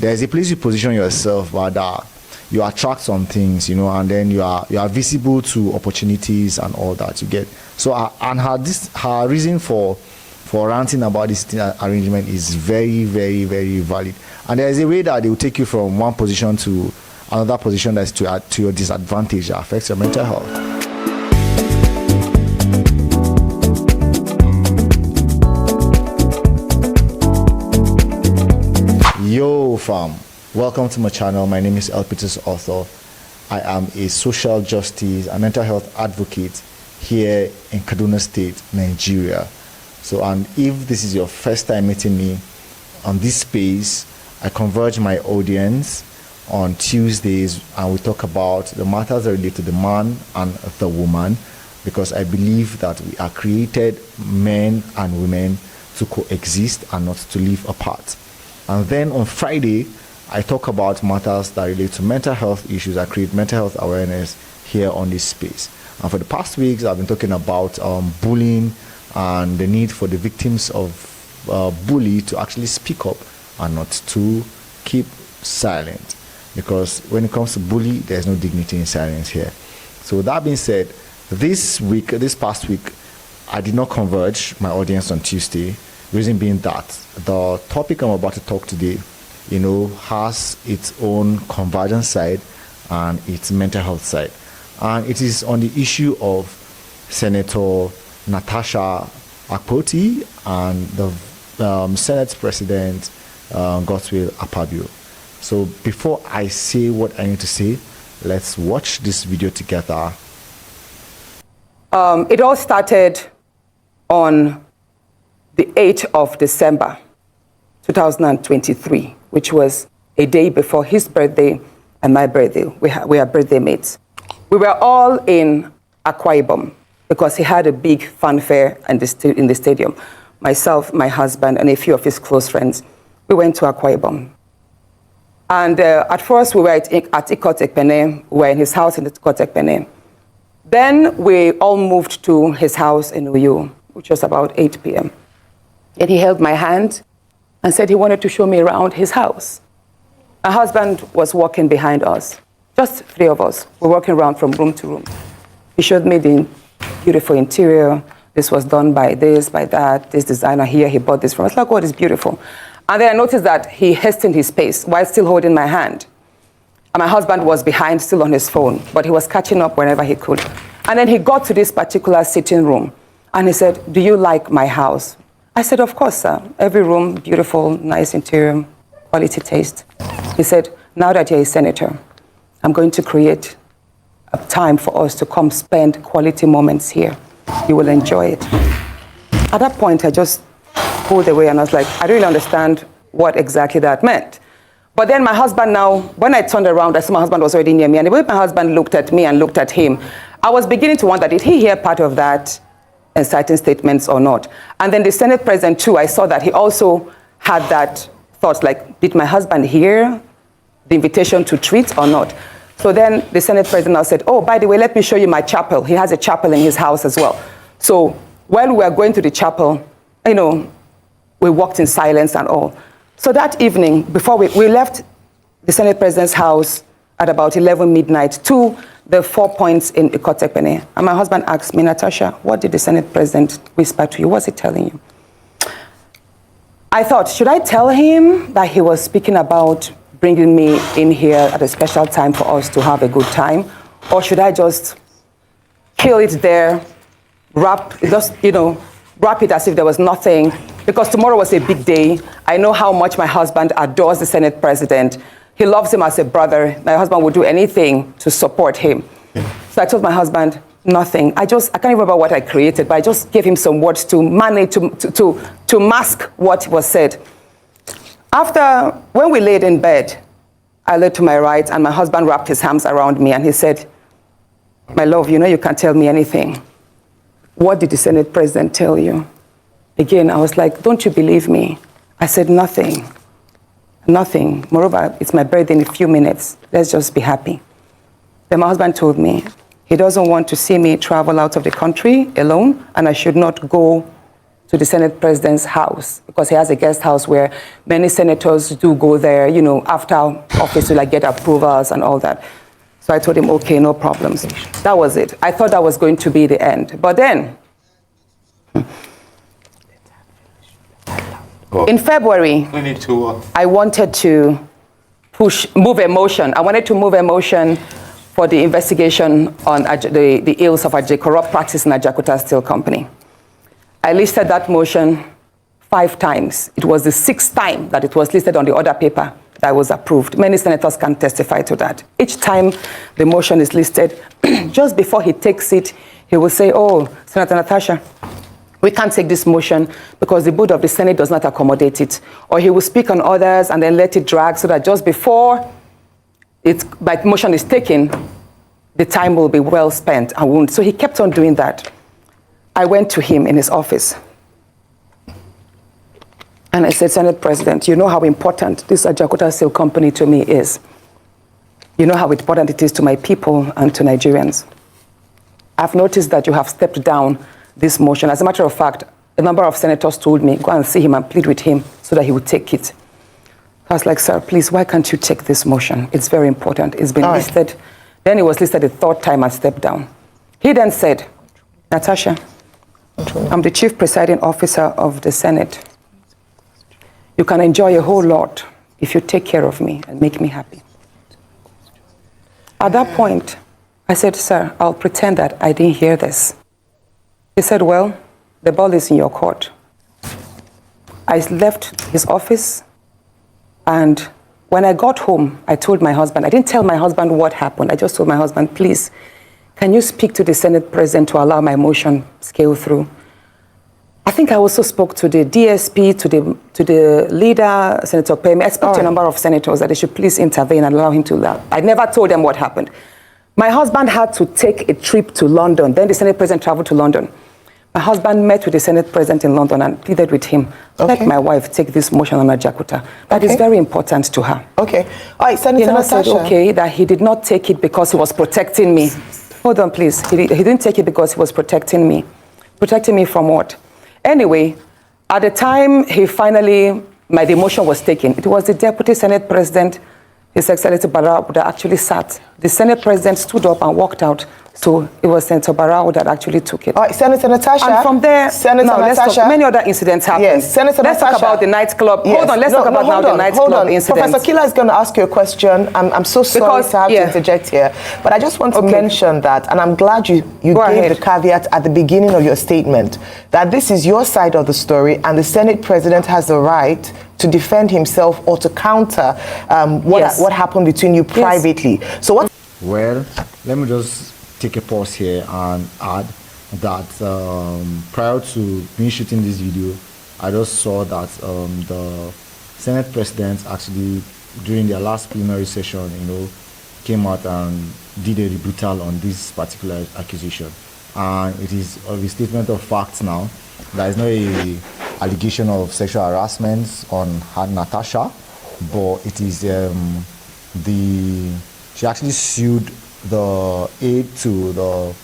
there's a place you position yourself, but you attract some things, and then you are visible to opportunities and all that you get. So and her reason for ranting about this arrangement is very, very, very valid. And there is a way that they will take you from one position to another position that's to your disadvantage, that affects your mental health. Yo fam, welcome to my channel. My name is Elpitus Author. I am a social justice and mental health advocate here in Kaduna State, Nigeria. So, and if this is your first time meeting me on this space, I converge my audience on Tuesdays and we talk about the matters that relate to the man and the woman, because I believe that we are created men and women to coexist and not to live apart. And then on Friday, I talk about matters that relate to mental health issues. I create mental health awareness here on this space. And for the past weeks, I've been talking about bullying and the need for the victims of bully to actually speak up and not to keep silent. Because when it comes to bully, there's no dignity in silence here. So with that being said, this past week, I did not converge my audience on Tuesday. Reason being that the topic I'm about to talk today, has its own convergence side and its mental health side. And it is on the issue of Senator Natasha Akpoti and the Senate President Godswill AKPABIO. So before I say what I need to say, let's watch this video together. It all started on the 8th of December, 2023, which was a day before his birthday and my birthday. We are birthday mates. We were all in Akwa Ibom because he had a big fanfare in the stadium. Myself, my husband, and a few of his close friends, we went to Akwa Ibom. And at first, we were at Ikot Ekpene. We were in his house in Ikot Ekpene. Then we all moved to his house in Uyo, which was about 8 p.m. And he held my hand and said he wanted to show me around his house. My husband was walking behind us, just 3 of us. We're walking around from room to room. He showed me the beautiful interior. This was done by this, by that, this designer here, he bought this from us. Like, oh, it's beautiful. And then I noticed that he hastened his pace while still holding my hand. And my husband was behind, still on his phone, but he was catching up whenever he could. And then he got to this particular sitting room, and he said, "Do you like my house?" I said, "Of course, sir. Every room, beautiful, nice interior, quality taste." He said, "Now that you're a senator, I'm going to create a time for us to come spend quality moments here. You will enjoy it." At that point, I just pulled away and I was like, I don't really understand what exactly that meant. But then my husband now, when I turned around, I saw my husband was already near me. And the way my husband looked at me and looked at him, I was beginning to wonder, did he hear part of that inciting statements or not? And then the Senate President too, I saw that he also had that thought, like, did my husband hear the invitation to treat or not? So then the Senate President now said, "Oh, by the way, let me show you my chapel." He has a chapel in his house as well. So while we were going to the chapel, we walked in silence and all. So that evening, before we left the Senate President's house at about 11 midnight to the 4 points in Ikot Ekpene. And my husband asked me, "Natasha, what did the Senate President whisper to you? What's he telling you?" I thought, should I tell him that he was speaking about bringing me in here at a special time for us to have a good time? Or should I just kill it there, wrap it as if there was nothing? Because tomorrow was a big day. I know how much my husband adores the Senate President. He loves him as a brother. My husband would do anything to support him. Yeah. So I told my husband, nothing. I can't remember what I created, but I just gave him some words to manage, to mask what was said. When we laid in bed, I lay to my right and my husband wrapped his arms around me and he said, "My love, you can't tell me anything. What did the Senate President tell you?" Again, I was like, "Don't you believe me?" I said, "Nothing. Nothing. Moreover, it's my birthday in a few minutes. Let's just be happy." Then my husband told me he doesn't want to see me travel out of the country alone and I should not go to the Senate President's house, because he has a guest house where many senators do go there, you know, after office to like get approvals and all that. So I told him, okay, no problems. That was it. I thought that was going to be the end. But then, in February, I wanted to move a motion. I wanted to move a motion for the investigation on the ills of corrupt practice in Ajakuta Steel Company. I listed that motion 5 times. It was the 6th time that it was listed on the order paper that was approved. Many senators can testify to that. Each time the motion is listed, just before he takes it, he will say, oh, Senator Natasha, we can't take this motion because the board of the Senate does not accommodate it. Or he will speak on others and then let it drag so that just before my motion is taken, the time will be well spent and won't. So he kept on doing that. I went to him in his office. And I said, Senate President, you know how important this Ajakuta Steel Company to me is. You know how important it is to my people and to Nigerians. I've noticed that you have stepped down this motion. As a matter of fact, a number of senators told me, go and see him and plead with him so that he would take it. I was like, sir, please, why can't you take this motion? It's very important. It's been listed. Then it was listed a 3rd time and stepped down. He then said, Natasha, I'm the chief presiding officer of the Senate. You can enjoy a whole lot if you take care of me and make me happy. At that point, I said, sir, I'll pretend that I didn't hear this. He said, well, the ball is in your court. I left his office, and when I got home, I told my husband, I didn't tell my husband what happened. I just told my husband, please, can you speak to the Senate President to allow my motion scale through? I think I also spoke to the DSP, to the leader, Senator Pemi. I spoke to a number of senators that they should please intervene and allow him to laugh. I never told them what happened. My husband had to take a trip to London. Then the Senate President traveled to London. My husband met with the Senate President in London and pleaded with him, let my wife take this motion on Ajakuta. That is very important to her. Okay. All right, Senator Natasha. Said, okay, that he did not take it because he was protecting me. Hold on, please. He didn't take it because he was protecting me. Protecting me from what? Anyway, at the time my demotion was taken, it was the Deputy Senate President, His Excellency Barao, that actually sat. The Senate President stood up and walked out. So it was Senator Barao that actually took it. All right, Senator Natasha. And from there, many other incidents happened. Yes, Senator Let's Natasha. talk about the nightclub. Yes. Hold on, let's talk about the nightclub incident. Professor Kila is going to ask you a question. I'm so sorry to have to interject here, but I just want to mention that, and I'm glad you gave the caveat at the beginning of your statement, that this is your side of the story, and the Senate President has the right to defend himself or to counter what happened between you privately. So what? Well, let me just take a pause here and add that prior to me shooting this video, I just saw that the Senate President actually, during their last plenary session, came out and did a rebuttal on this particular accusation. And it is a statement of facts now. There is no allegation of sexual harassment on Natasha, but it is she actually sued the aide to the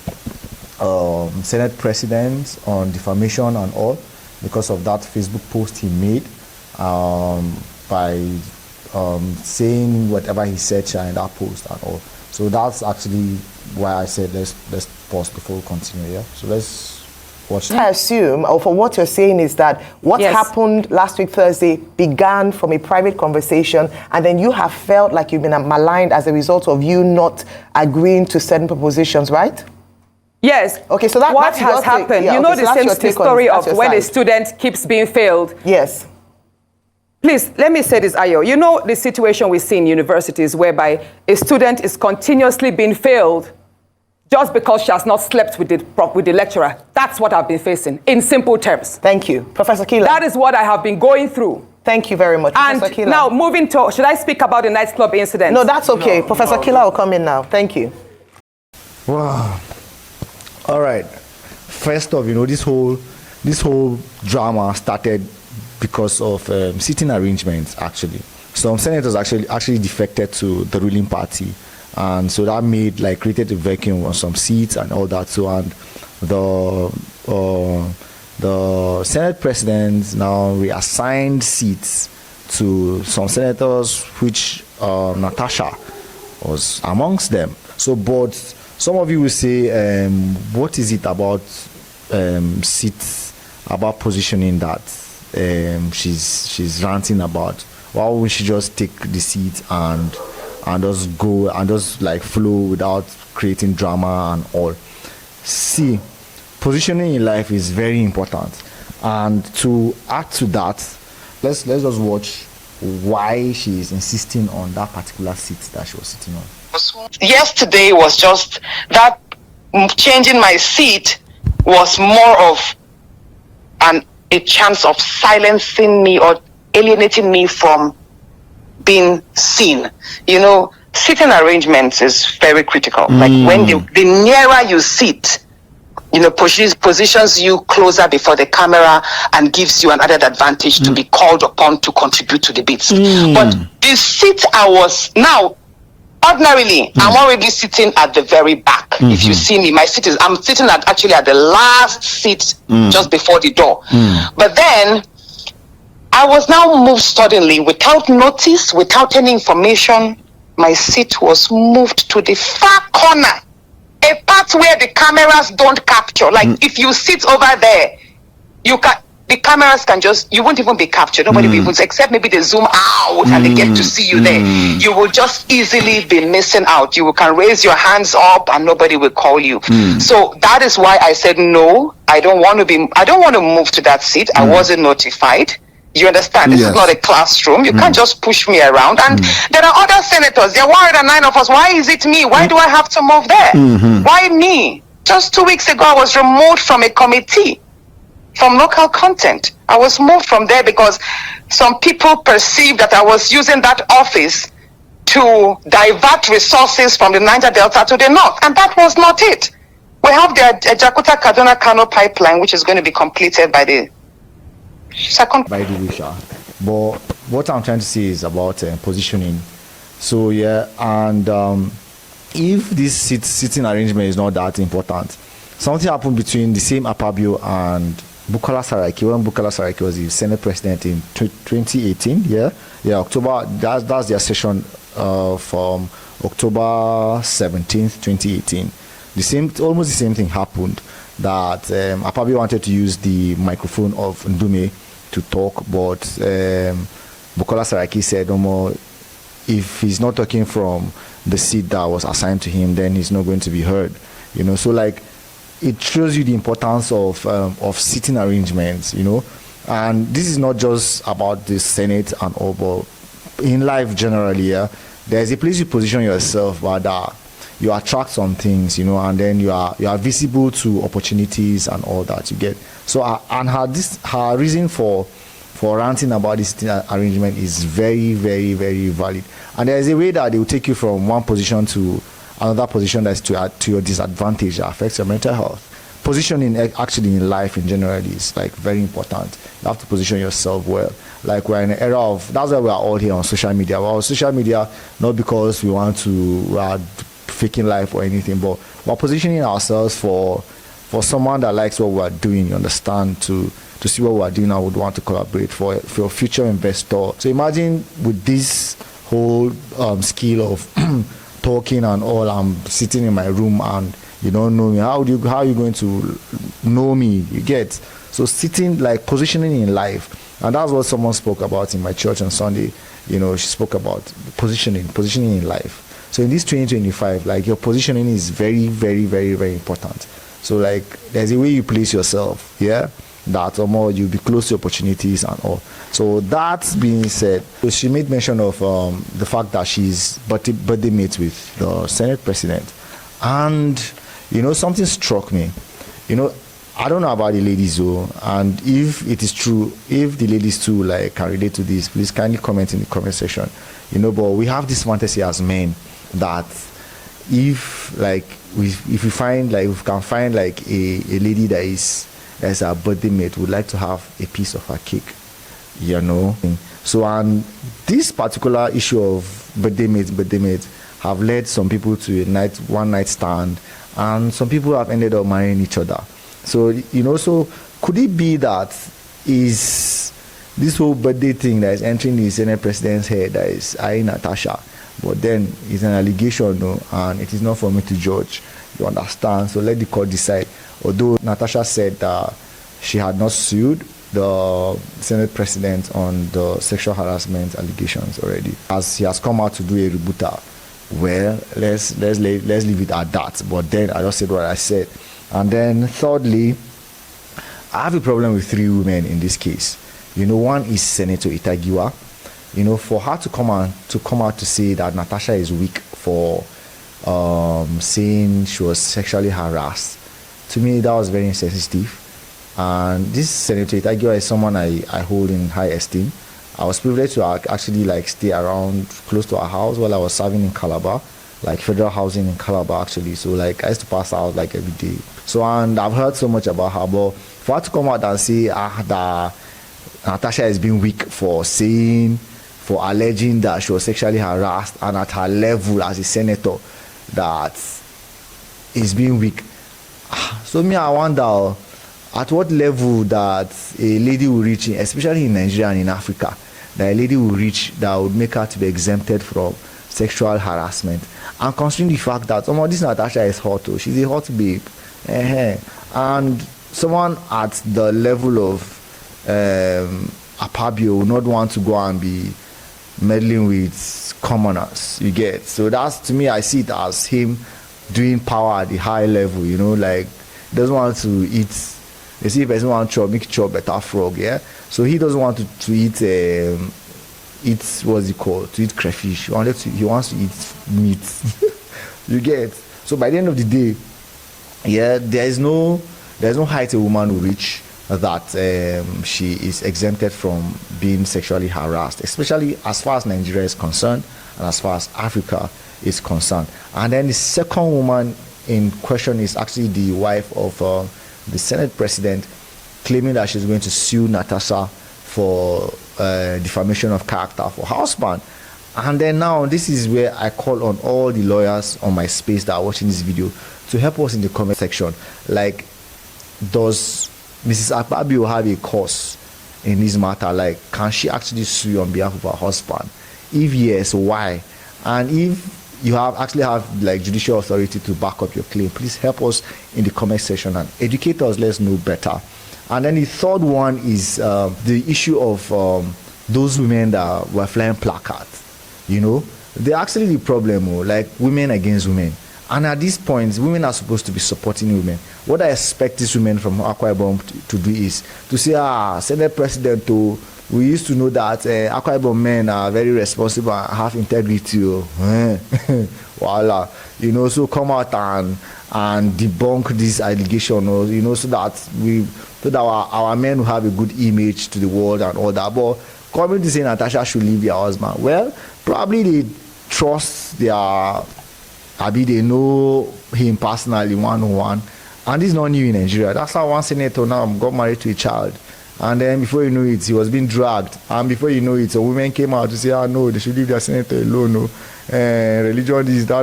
Senate President on defamation and all because of that Facebook post he made by saying whatever he said in that post and all. So that's actually why I said let's pause before we continue. Yeah. So let's watch. I assume, or for what you're saying, is that what happened last week Thursday began from a private conversation, and then you have felt like you've been maligned as a result of you not agreeing to certain propositions, right? Yes. Okay, so what has happened? Yeah, the same story of when a student keeps being failed. Yes. Please, let me say this, Ayo. You know the situation we see in universities whereby a student is continuously being failed just because she has not slept with the lecturer. That's what I've been facing, in simple terms. Thank you. Professor Kila. That is what I have been going through. Thank you very much, and Professor Kila. Now, moving to, should I speak about the nightclub incident? No, that's okay. Professor Kila will come in now. Thank you. Wow. All right. First off, this whole drama started because of seating arrangements, actually. Some senators actually defected to the ruling party. And so that created a vacuum on some seats and all that. So, and the Senate president now reassigned seats to some senators, which Natasha was amongst them. So, but some of you will say, what is it about seats, about positioning that she's ranting about? Why wouldn't she just take the seat and just go and just like flow without creating drama and all? See, positioning in life is very important, and to add to that, let's just watch why she is insisting on that particular seat that she was sitting on. Yesterday was just that changing my seat was more of a chance of silencing me or alienating me from being seen. You know, sitting arrangements is very critical. Like when the nearer you sit, you know, positions you closer before the camera and gives you an added advantage to be called upon to contribute to debates. But the seat I was now, ordinarily, I'm already sitting at the very back. If you see me, I'm sitting actually at the last seat just before the door. But then I was now moved suddenly without notice, without any information. My seat was moved to the far corner, a part where the cameras don't capture. Like if you sit over there, the cameras you won't even be captured. Nobody will even, except maybe they zoom out and they get to see you there. You will just easily be missing out. You can raise your hands up and nobody will call you. So that is why I said, no, I don't want to move to that seat. I wasn't notified. You understand? This is not a classroom. You can't just push me around. And there are other senators. There are 109 of us. Why is it me? Why do I have to move there? Why me? Just 2 weeks ago, I was removed from a committee from local content. I was moved from there because some people perceived that I was using that office to divert resources from the Niger Delta to the north. And that was not it. We have the Jakarta-Kaduna-Kano pipeline, which is going to be completed by the second. By the way, but what I'm trying to say is about positioning. So, yeah, and if this sitting arrangement is not that important, something happened between the same AKPABIO and Bukola Saraki, when Bukola Saraki was the Senate president in 2018, October, that's their session from October 17th, 2018. Almost the same thing happened, that AKPABIO wanted to use the microphone of Ndume to talk, but Bukola Saraki said, no more, if he's not talking from the seat that was assigned to him, then he's not going to be heard. You know, so like, it shows you the importance of sitting arrangements, you know. And this is not just about the Senate and all, but in life generally, there's a place you position yourself where you attract some things, you know, and then you are visible to opportunities and all that you get. So and her reason for ranting about this sitting arrangement is very, very, very valid. And there's a way that they will take you from one position to another position that's to your disadvantage, that affects your mental health. Positioning actually in life in general is like very important. You have to position yourself well. Like we're in an era of, that's why we're all here on social media. We're on social media not because we want to faking life or anything, but we're positioning ourselves for someone that likes what we're doing, you understand, to see what we're doing and would want to collaborate for a future investor. So imagine with this whole skill of talking and all, I'm sitting in my room and you don't know me. How are you going to know me? You get? So sitting, like positioning in life, and that's what someone spoke about in my church on Sunday. You know, she spoke about positioning in life. So in this 2025, like your positioning is very, very, very, very important. So like there's a way you place yourself, that or more you'll be close to opportunities and all. So that being said, she made mention of the fact that she's birthday mates with the Senate president. And, you know, something struck me. You know, I don't know about the ladies though, and if it is true, if the ladies too like can relate to this, please kindly comment in the comment section. You know, but we have this fantasy as men that if we can find like a lady that is as our birthday mate would like to have a piece of her cake, you know. So and this particular issue of birthday mates have led some people to one night stand, and some people have ended up marrying each other. So you know, so could it be that is this whole birthday thing that is entering the Senate President's head, that is Natasha, but then it's an allegation, no, and it is not for me to judge, you understand? So let the court decide. Although Natasha said that she had not sued the Senate President on the sexual harassment allegations already, as he has come out to do a rebuttal. Well, let's leave it at that. But then I just said what I said. And then thirdly, I have a problem with 3 women in this case. You know, one is Senator Ita Giwa. You know, for her to come out to say that Natasha is weak for saying she was sexually harassed, to me that was very insensitive. And this Senator Ita Giwa is someone I hold in high esteem. I was privileged to actually like stay around close to our house while I was serving in Calabar, like federal housing in Calabar actually. So like I used to pass out like every day. So, and I've heard so much about her, but for her to come out and say that Natasha has been weak for alleging that she was sexually harassed, and at her level as a senator that is being weak. So me, I wonder at what level that a lady will reach, especially in Nigeria and in Africa, that a lady will reach that would make her to be exempted from sexual harassment. And considering the fact that this Natasha is hot, she's a hot babe. And someone at the level of AKPABIO would not want to go and be meddling with commoners, you get. So that's, to me, I see it as him doing power at the high level, you know, like doesn't want to eat. You see, if person want to make chop better frog, yeah. So he doesn't want to eat what's it called? To eat crayfish. He wants to eat meat. You get. So by the end of the day, yeah, there's no height a woman will reach that she is exempted from being sexually harassed, especially as far as Nigeria is concerned and as far as Africa is concerned. And then the second woman in question is actually the wife of the Senate President, claiming that she's going to sue Natasha for defamation of character for her husband. And then now, this is where I call on all the lawyers on my space that are watching this video to help us in the comment section. Like, does Mrs. AKPABIO have a cause in this matter? Like, can she actually sue on behalf of her husband? If yes, why? And if you actually have like judicial authority to back up your claim, please help us in the comment section and educate us. Let's know better. And then the third one is the issue of those women that were flying placards. You know, they're actually the problem, like women against women. And at this point, women are supposed to be supporting women. What I expect these women from Akwa Ibom to do is to say, Senate President, we used to know that Akwa Ibom men are very responsible and have integrity. Voila. You know, so come out and debunk this allegation, you know, so that our men will have a good image to the world and all that. But coming to say Natasha should leave their husband, well, probably they trust they know him personally one-on-one. And this is not new in Nigeria. That's how one senator now got married to a child. And then before you know it, he was being dragged. And before you know it, a woman came out to say, no, they should leave their senator alone. No. Religion is da.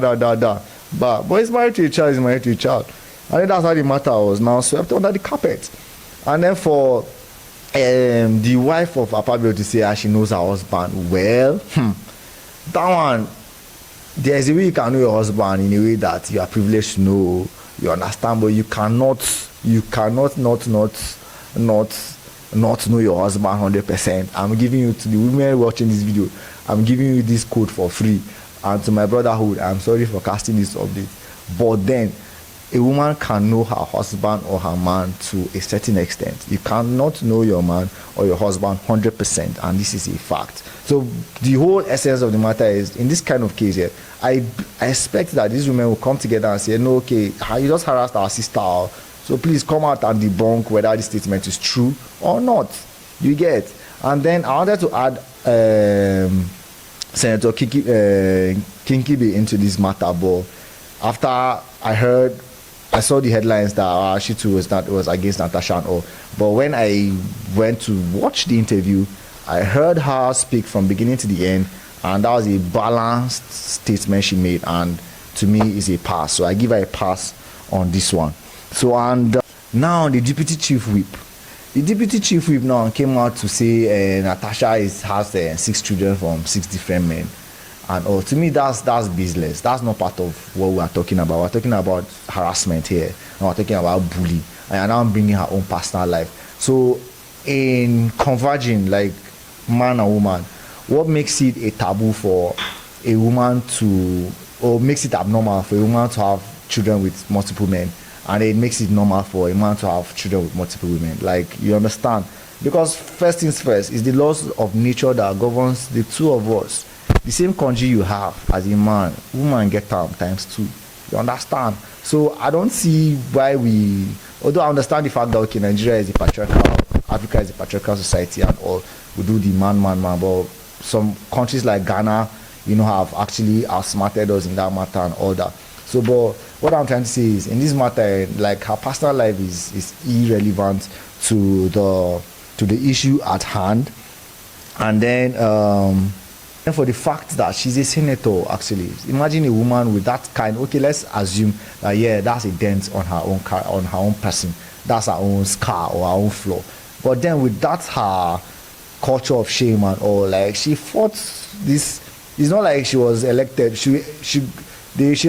But he's married to a child, And then that's how the matter was now swept under the carpet. And then for the wife of AKPABIO to say she knows her husband, well, that one, there's a way you can know your husband in a way that you are privileged to know, you understand, but you cannot not know your husband 100%. I'm giving you, to the women watching this video, I'm giving you this code for free. And to my brotherhood, I'm sorry for casting this update, but then a woman can know her husband or her man to a certain extent. You cannot know your man or your husband 100%, and this is a fact. So the whole essence of the matter is, in this kind of case here, I expect that these women will come together and say, no, okay, you just harassed our sister, so please come out and debunk whether this statement is true or not. You get? And then I wanted to add Senator Kinkibe into this matter, but after I saw the headlines that she too was against Natasha and all. But when I went to watch the interview, I heard her speak from beginning to the end, and that was a balanced statement she made, and to me is a pass. So I give her a pass on this one. So, and now the deputy chief whip, the deputy chief whip now came out to say Natasha has 6 children from 6 different men. And to me, that's business. That's not part of what we are talking about. We're talking about harassment here, and we're talking about bullying. And now I'm bringing her own personal life. So, in converging, like man and woman, what makes it a taboo for a woman to, or makes it abnormal for a woman to have children with multiple men, and it makes it normal for a man to have children with multiple women? Like, you understand? Because first things first, is the laws of nature that governs the two of us. The same country you have as a man, woman get times 2. You understand? So I don't see why we, although I understand the fact that okay, Nigeria is a patriarchal, Africa is a patriarchal society and all, we do the man, but some countries like Ghana, you know, have actually outsmarted us in that matter and all that. So, but what I'm trying to say is, in this matter, like, her personal life is irrelevant to the issue at hand. And then for the fact that she's a senator, actually, imagine a woman with that kind. Okay, let's assume that yeah, that's a dent on her own car, on her own person, that's her own scar or her own flaw. But then with that, her culture of shame and all, like, she fought this. It's not like she was elected. She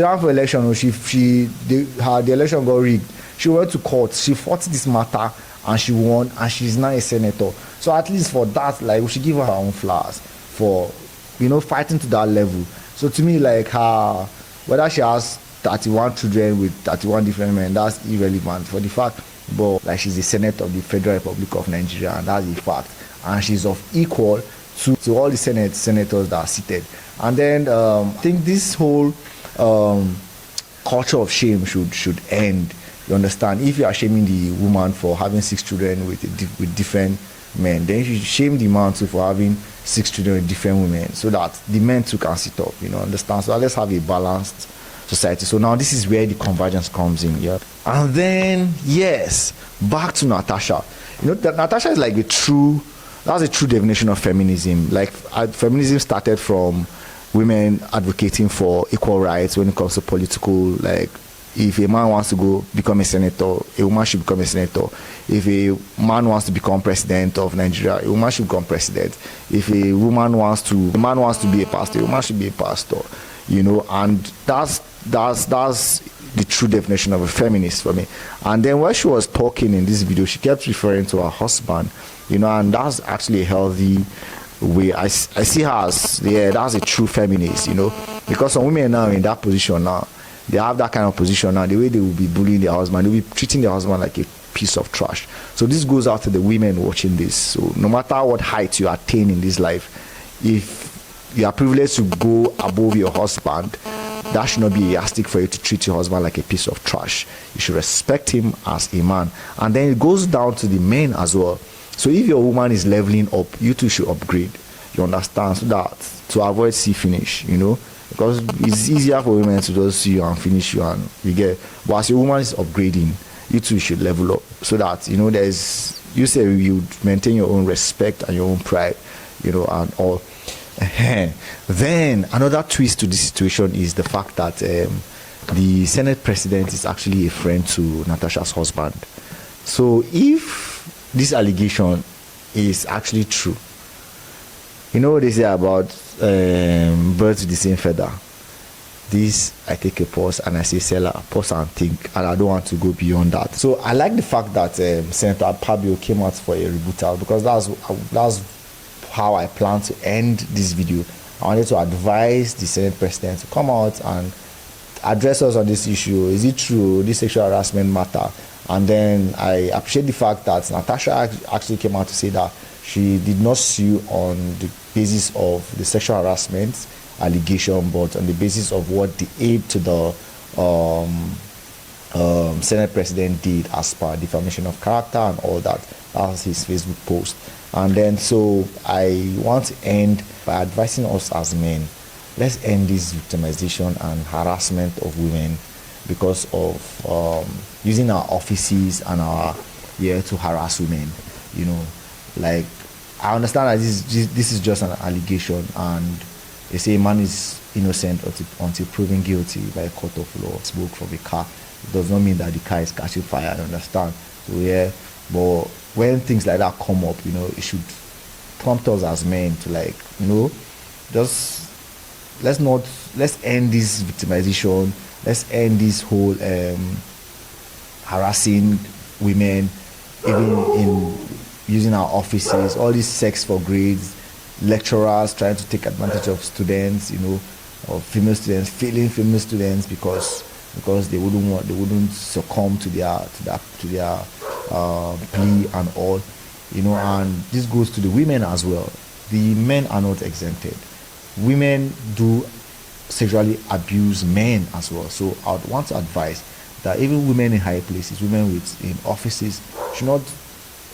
ran for election, or the election got rigged. She went to court. She fought this matter and she won, and she's now a senator. So at least for that, like, we should give her own flowers for, you know, fighting to that level. So to me, like, her, whether she has 31 children with 31 different men, that's irrelevant for the fact, but like, she's the senator of the Federal Republic of Nigeria, and that's the fact. And she's of equal to all the senators that are seated. And then I think this whole culture of shame should end. You understand? If you are shaming the woman for having 6 children with different men, then you should shame the man too for having 6 children with different women, so that the men too can sit up, you know, understand? So let's have a balanced society. So now this is where the convergence comes in, yeah. And then, yes, back to Natasha. You know, that Natasha is like that's a true definition of feminism. Like, feminism started from women advocating for equal rights when it comes to political, like, if a man wants to go become a senator, a woman should become a senator. If a man wants to become president of Nigeria, a woman should become president. If a man wants to be a pastor, a woman should be a pastor. You know, and that's the true definition of a feminist for me. And then when she was talking in this video, she kept referring to her husband, you know, and that's actually a healthy way. I see her as, yeah, that's a true feminist, you know, because some women now in that position now, they have that kind of position now, the way they will be bullying their husband, they will be treating their husband like a piece of trash. So this goes out to the women watching this. So no matter what height you attain in this life, if you are privileged to go above your husband, that should not be a yardstick for you to treat your husband like a piece of trash. You should respect him as a man. And then it goes down to the men as well. So if your woman is leveling up, you too should upgrade. You understand? So that, to avoid see finish, you know, because it's easier for women to just see you and finish you, and you get, but as your woman is upgrading, you too should level up, so that, you know, there's, you say you maintain your own respect and your own pride, you know, and all. Then another twist to this situation is the fact that the Senate president is actually a friend to Natasha's husband. So if this allegation is actually true, you know what they say about birds with the same feather? This, I take a pause and I say, Seller, pause and think, and I don't want to go beyond that. So I like the fact that Senator AKPABIO came out for a rebuttal, because that's how I plan to end this video. I wanted to advise the Senate president to come out and address us on this issue. Is it true, this sexual harassment matter? And then I appreciate the fact that Natasha actually came out to say that she did not sue on the basis of the sexual harassment allegation, but on the basis of what the aide to the Senate president did as per defamation of character and all that. That was his Facebook post. And then, so I want to end by advising us as men, let's end this victimization and harassment of women because of using our offices and our to harass women. You know, like, I understand that this is just an allegation, and they say a man is innocent until proven guilty by a court of law. Smoke from a car, it does not mean that the car is catching fire. I understand. So But when things like that come up, it should prompt us as men to, like, just let's end this victimization. Let's end this whole harassing women, even in using our offices, all this sex for grades, lecturers trying to take advantage of students, or female students, failing female students because they wouldn't succumb to their plea and all, and this goes to the women as well. The men are not exempted. Women do sexually abuse men as well. So I would want to advise that even women in high places, women in offices, should not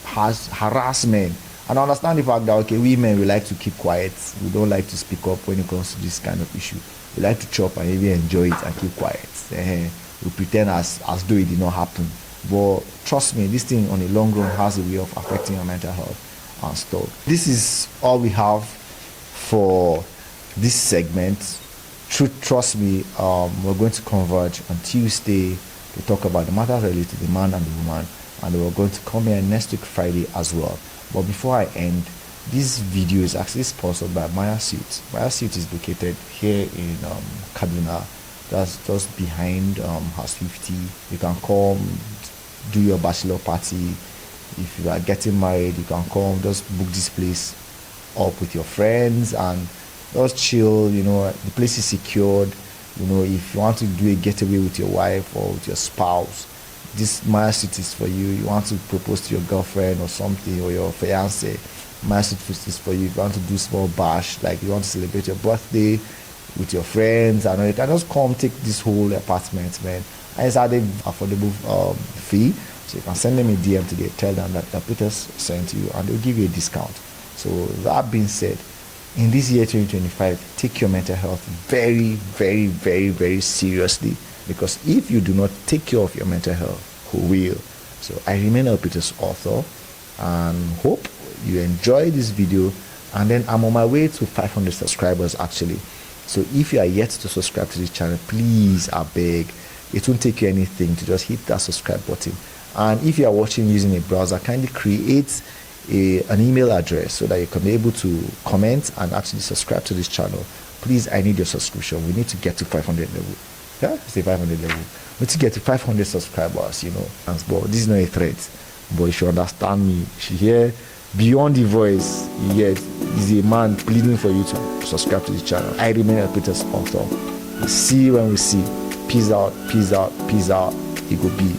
harass men. And I understand the fact that, okay, we men, we like to keep quiet. We don't like to speak up when it comes to this kind of issue. We like to chop and maybe enjoy it and keep quiet. We pretend as though it did not happen. But trust me, this thing on the long run has a way of affecting your mental health and stuff. This is all we have for this segment. Trust me, we're going to converge on Tuesday to talk about the matters related to the man and the woman, and we're going to come here next week Friday as well. But before I end, this video is actually sponsored by Maya Suit. Maya Suit is located here in Kaduna. That's just behind House 50. You can come do your bachelor party. If you are getting married, you can come just book this place up with your friends and just chill. The place is secured. If you want to do a getaway with your wife or with your spouse, this Maya Suit is for you. You want to propose to your girlfriend or something, or your fiance, Maya Suit is for you. If you want to do small bash, like you want to celebrate your birthday with your friends, and you can just come take this whole apartment, man. And it's at an affordable fee, so you can send them a DM today, tell them that Peter's sent you, and they'll give you a discount. So that being said, in this year 2025, take your mental health very, very, very, very seriously, because if you do not take care of your mental health, who will? So I remain Peter's author, and hope you enjoy this video. And then I'm on my way to 500 subscribers actually. So if you are yet to subscribe to this channel, please, I beg, it won't take you anything to just hit that subscribe button. And if you are watching using a browser, kindly create an email address so that you can be able to comment and actually subscribe to this channel. Please, I need your subscription. We need to get to 500 level. Yeah, say 500 level. We need to get to 500 subscribers, But this is not a threat. But you should understand me. You should hear beyond the voice. Yet is a man pleading for you to subscribe to this channel. I remain Peter's author. We'll see you when we see. Peace out, peace out, peace out. It will be.